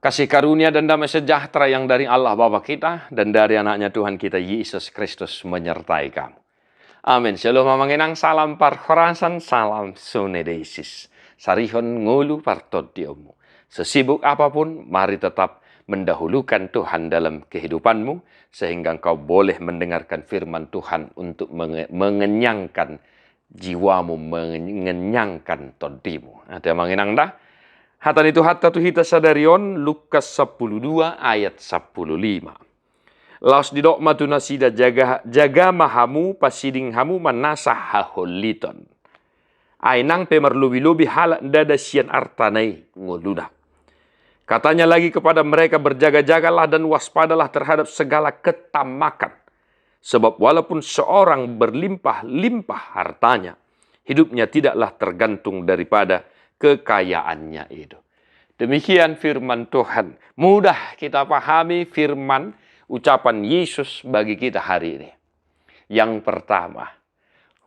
Kasih karunia dan damai sejahtera yang dari Allah Bapa kita dan dari anaknya Tuhan kita Yesus Kristus menyertai kamu. Amin. Shalom mamanginang, salam parhorasan, salam sunedesis. Sarihon ngulu partodiomu. Sesibuk apapun, mari tetap mendahulukan Tuhan dalam kehidupanmu, sehingga engkau boleh mendengarkan firman Tuhan untuk mengenyangkan jiwamu, mengenyangkan todimu. Ada manginang dah? Hatan itu hatta tu hita sadarion Lukas 12 ayat 15. Laos didok matuna sida jaga mahamu pasiding hamu manasa haholiton. Ainang pemerlubi-lubi halak dada sian artanai nguluda. Katanya lagi kepada mereka, berjaga-jagalah dan waspadalah terhadap segala ketamakan. Sebab walaupun seorang berlimpah-limpah hartanya, hidupnya tidaklah tergantung daripada kekayaannya itu. Demikian firman Tuhan. Mudah kita pahami firman ucapan Yesus bagi kita hari ini. Yang pertama,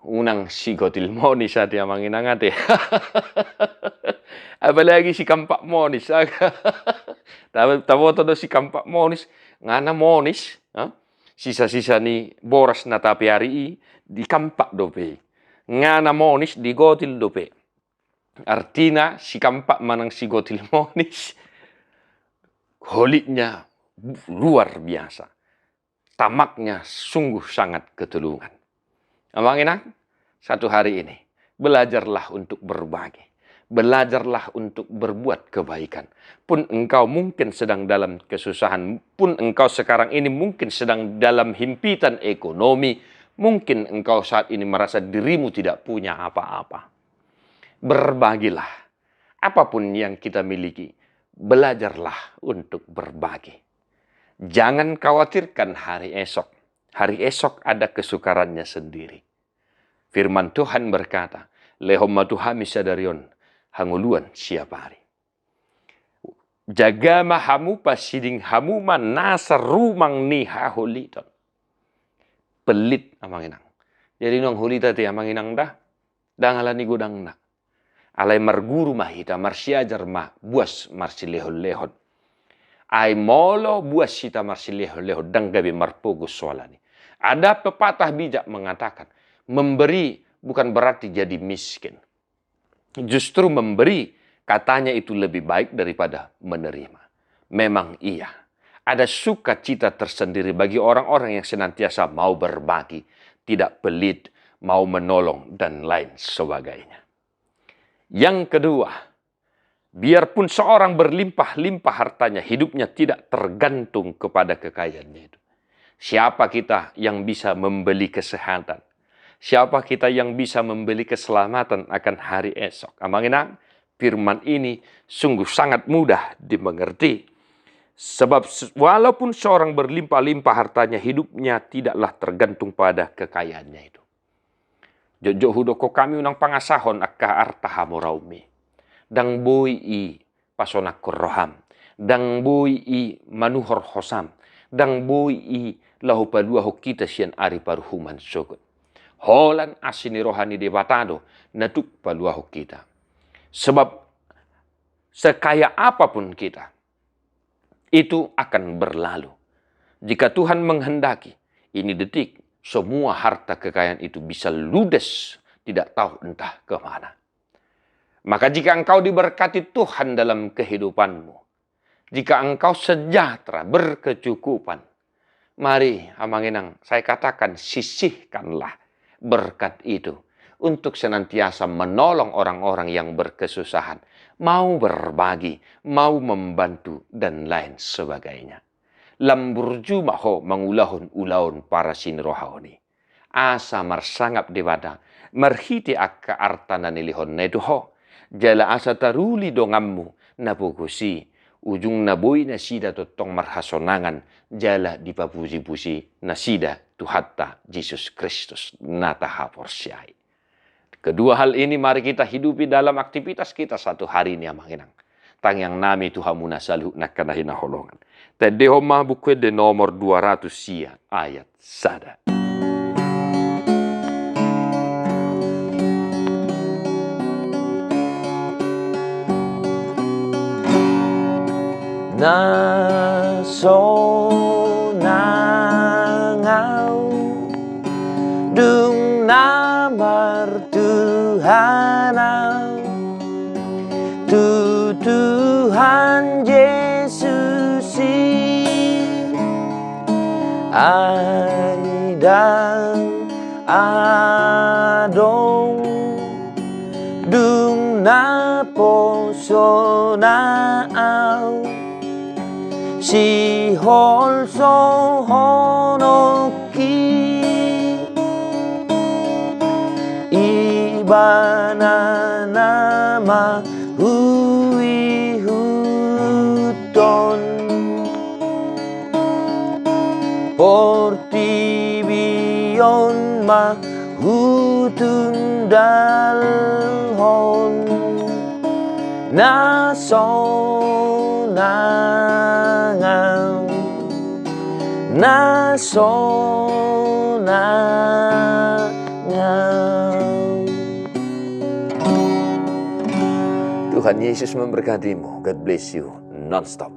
unang sigotil monis at yamanginangate. Apalagi si kampak monis. Tawo si kampak monis. Ngana monis. Sisa-sisa ni boras na tapi hari di kampak dope. Ngana monis di gotil dope. Artinya si kampak manang si gotil monis, holiknya luar biasa, tamaknya sungguh sangat ketulungan. Amanginang, satu hari ini belajarlah untuk berbagi, belajarlah untuk berbuat kebaikan. Pun engkau mungkin sedang dalam kesusahan, pun engkau sekarang ini mungkin sedang dalam himpitan ekonomi, mungkin engkau saat ini merasa dirimu tidak punya apa-apa. Berbagilah. Apapun yang kita miliki, belajarlah untuk berbagi. Jangan khawatirkan hari esok. Hari esok ada kesukarannya sendiri. Firman Tuhan berkata, lehom matuhami sadarion, hanguluan siapa hari. Jaga mahamu pasiding hamu manasa rumang ni haholiton. Pelit amanginang. Jadi nung hulita ti amanginang dah. Dangalani gudang na. Alay marguru mahita marsiajar mah buas marsilehon-lehon. Ay molo buas sita marsilehon-lehon dang gabi marpogus soalani. Ada pepatah bijak mengatakan, memberi bukan berarti jadi miskin. Justru memberi katanya itu lebih baik daripada menerima. Memang iya. Ada sukacita tersendiri bagi orang-orang yang senantiasa mau berbagi, tidak pelit, mau menolong dan lain sebagainya. Yang kedua, biarpun seorang berlimpah-limpah hartanya, hidupnya tidak tergantung kepada kekayaannya itu. Siapa kita yang bisa membeli kesehatan? Siapa kita yang bisa membeli keselamatan akan hari esok? Amanginang, firman ini sungguh sangat mudah dimengerti. Sebab walaupun seorang berlimpah-limpah hartanya, hidupnya tidaklah tergantung pada kekayaannya itu. Jojo hudoko kami unang pangasahon akka artaha moraumi. Dang boy i pasonak roham. Dang boy i manuhor hosam. Dang boy i lahu paluaho kita sian ari paruhuman sogot. Holan asini rohani debatado natuk paluaho kita. Sebab sekaya apapun kita, itu akan berlalu. Jika Tuhan menghendaki, ini detik, semua harta kekayaan itu bisa ludes, tidak tahu entah kemana. Maka jika engkau diberkati Tuhan dalam kehidupanmu, jika engkau sejahtera, berkecukupan, mari amanginang, saya katakan sisihkanlah berkat itu untuk senantiasa menolong orang-orang yang berkesusahan, mau berbagi, mau membantu, dan lain sebagainya. Lamburju maho mangulahon ulaon para sinrohaoni. Asa marsangap dewada, marhiti akka artana nilihon neduho. Jala asa taruli dongammu napukusi. Ujung naboy na sida totong marhasonangan. Jala dipapusi-pusi na sida tuhatta Jesus Kristus natahaporsyai. Kedua hal ini mari kita hidupi dalam aktivitas kita satu hari ini amanginang. Tangyang nami Tuhan muna salhu nakanahin na holongan. Tedeho mabukwe de nomor 200 sia ayat sada. nasonangau dung namar Tuhanau Tuhan Yesus dan adong dung na posonau si hol so honoki ibana nama hui huton portibion ma hutun dalhon nasonangau nasonangau. Tuhan Yesus memberkatimu. God bless you non-stop.